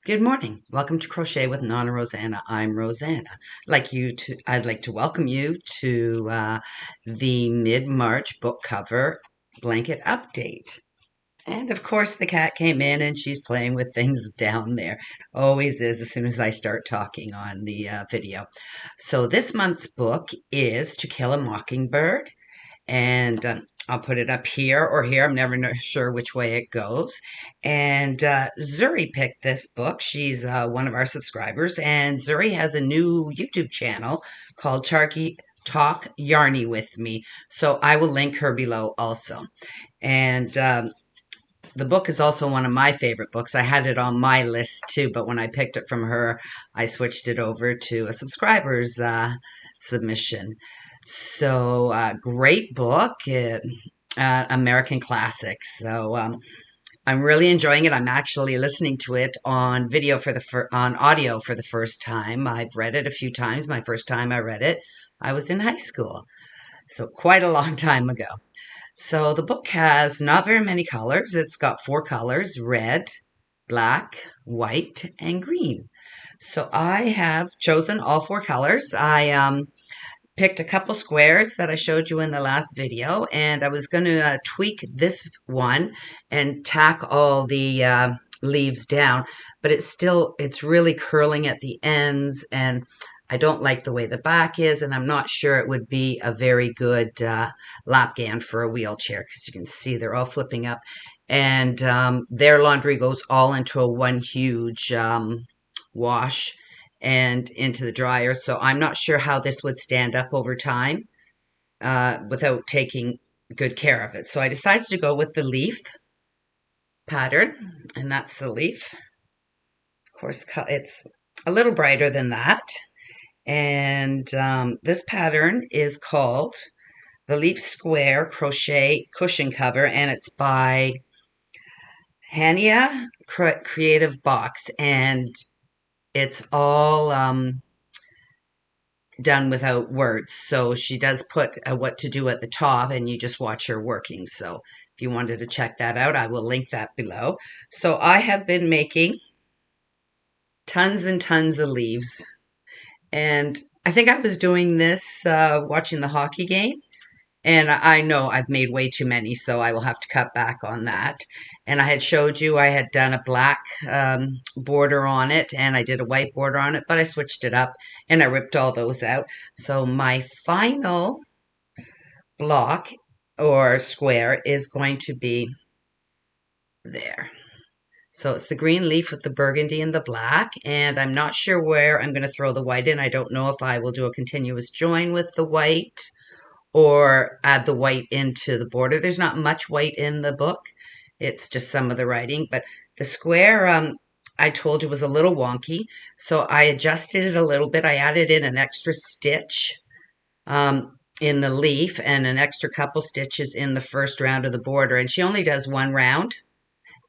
Good morning. Welcome to Crochet with Nonna Rosanna. I'm Rosanna. I'd like to welcome you to the mid-March book cover blanket update. And of course, the cat came in and she's playing with things down there. Always is as soon as I start talking on the video. So this month's book is To Kill a Mockingbird, and I'll put it up here or here. I'm never sure which way it goes. And Zuri picked this book. She's one of our subscribers, and Zuri has a new YouTube channel called Talk Yarny with Me. So I will link her below also. And the book is also one of my favorite books. I had it on my list too, but when I picked it from her, I switched it over to a subscriber's submission. So, great book, American classics. So, I'm really enjoying it. I'm actually listening to it on on audio for the first time. I've read it a few times. My first time I read it, I was in high school, so quite a long time ago. So the book has not very many colors. It's got 4 colors: red, black, white, and green. So I have chosen all 4 colors. I picked a couple squares that I showed you in the last video, and I was going to tweak this one and tack all the leaves down, but it's really curling at the ends, and I don't like the way the back is, and I'm not sure it would be a very good lap band for a wheelchair, because you can see they're all flipping up, and their laundry goes all into one huge wash and into the dryer. So I'm not sure how this would stand up over time without taking good care of it. So I decided to go with the leaf pattern, and that's the leaf. Of course, it's a little brighter than that. And this pattern is called the Leaf Square Crochet Cushion Cover, and it's by Hania Creative Box, and it's all done without words. So she does put what to do at the top, and you just watch her working. So if you wanted to check that out, I will link that below. So I have been making tons and tons of leaves, and I think I was doing this watching the hockey game. And I know I've made way too many, so I will have to cut back on that. And I had showed you I had done a black border on it, and I did a white border on it, but I switched it up and I ripped all those out. So my final block or square is going to be there. So it's the green leaf with the burgundy and the black, and I'm not sure where I'm going to throw the white in. I don't know if I will do a continuous join with the white or add the white into the border. There's not much white in the book. It's just some of the writing. But the square, I told you, was a little wonky. So I adjusted it a little bit. I added in an extra stitch in the leaf and an extra couple stitches in the first round of the border. And she only does 1 round.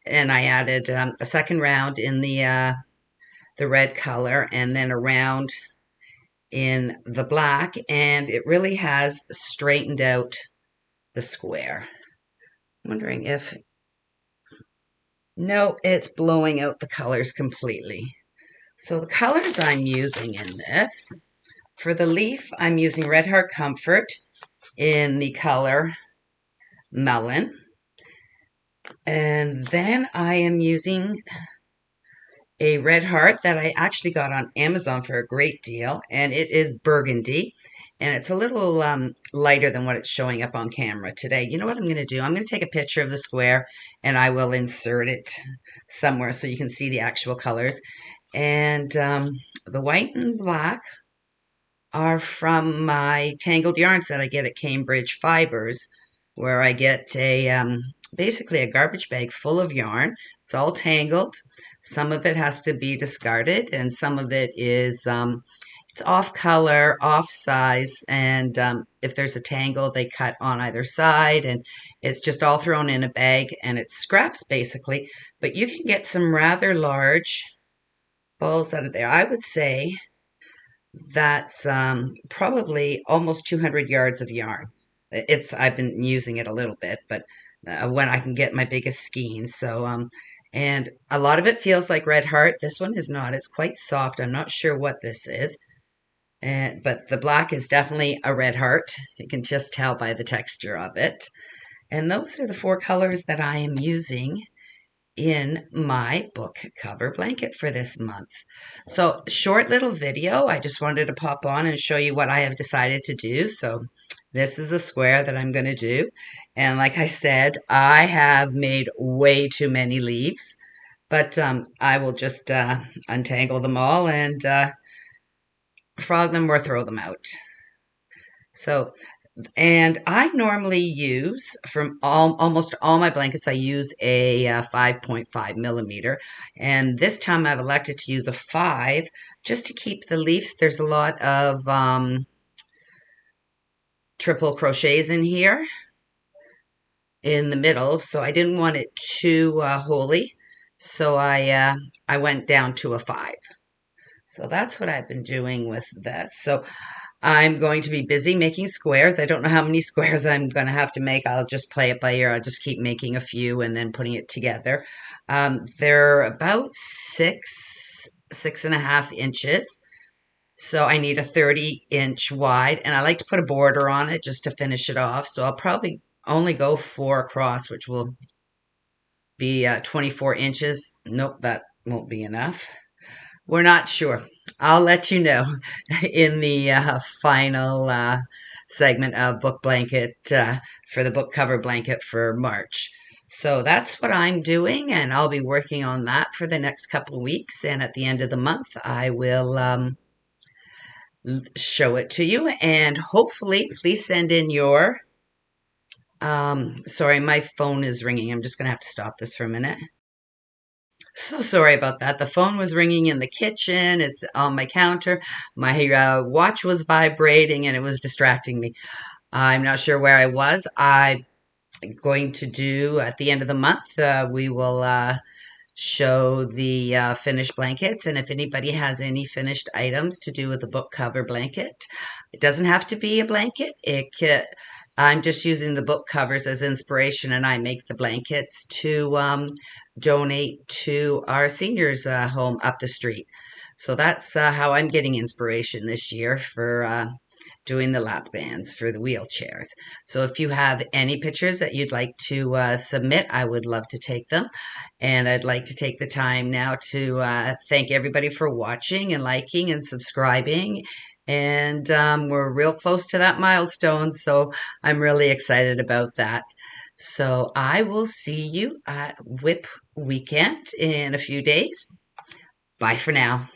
And I added a second round in the red color, and then a round in the black, and it really has straightened out the square. I'm wondering if, no, it's blowing out the colors completely. So the colors I'm using in this, for the leaf, I'm using Red Heart Comfort in the color Melon. And then I am using a red heart that I actually got on Amazon for a great deal, and it is burgundy, and it's a little lighter than what it's showing up on camera today. You know what I'm going to do? I'm going to take a picture of the square, and I will insert it somewhere so you can see the actual colors. And the white and black are from my tangled yarns that I get at Cambridge Fibers, where I get a basically a garbage bag full of yarn. It's all tangled. Some of it has to be discarded, and some of it is it's off color, off size, and if there's a tangle, they cut on either side, and it's just all thrown in a bag, and it's scraps basically. But you can get some rather large balls out of there. I would say that's probably almost 200 yards of yarn. I've been using it a little bit, but when I can get my biggest skein. So And a lot of it feels like red heart. This one is not. It's quite soft. I'm not sure what this is. But the black is definitely a red heart. You can just tell by the texture of it. And those are the 4 colors that I am using in my book cover blanket for this month. So short little video. I just wanted to pop on and show you what I have decided to do. So this is the square that I'm going to do. And like I said, I have made way too many leaves, but I will just untangle them all and frog them or throw them out. So, and I normally use, from almost all my blankets, I use a 5.5 millimeter. And this time I've elected to use a 5 just to keep the leaves. There's a lot of triple crochets in here in the middle, so I didn't want it too holy. So I went down to a 5. So that's what I've been doing with this. So I'm going to be busy making squares. I don't know how many squares I'm going to have to make. I'll just play it by ear. I'll just keep making a few and then putting it together. They're about 6.5 inches. So I need a 30-inch wide, and I like to put a border on it just to finish it off. So I'll probably only go 4 across, which will be 24 inches. Nope, that won't be enough. We're not sure. I'll let you know in the final segment of book blanket for the book cover blanket for March. So that's what I'm doing, and I'll be working on that for the next couple of weeks. And at the end of the month, I will show it to you. And hopefully, please send in your. Sorry, my phone is ringing. I'm just going to have to stop this for a minute. So sorry about that. The phone was ringing in the kitchen. It's on my counter. My watch was vibrating and it was distracting me. I'm not sure where I was. I'm going to do at the end of the month, we will show the finished blankets. And if anybody has any finished items to do with the book cover blanket, it doesn't have to be a blanket. I'm just using the book covers as inspiration, and I make the blankets to donate to our seniors home up the street. So that's how I'm getting inspiration this year for doing the lap bands for the wheelchairs. So if you have any pictures that you'd like to submit, I would love to take them. And I'd like to take the time now to thank everybody for watching and liking and subscribing. And we're real close to that milestone, so I'm really excited about that. So I will see you at WIP weekend in a few days. Bye for now.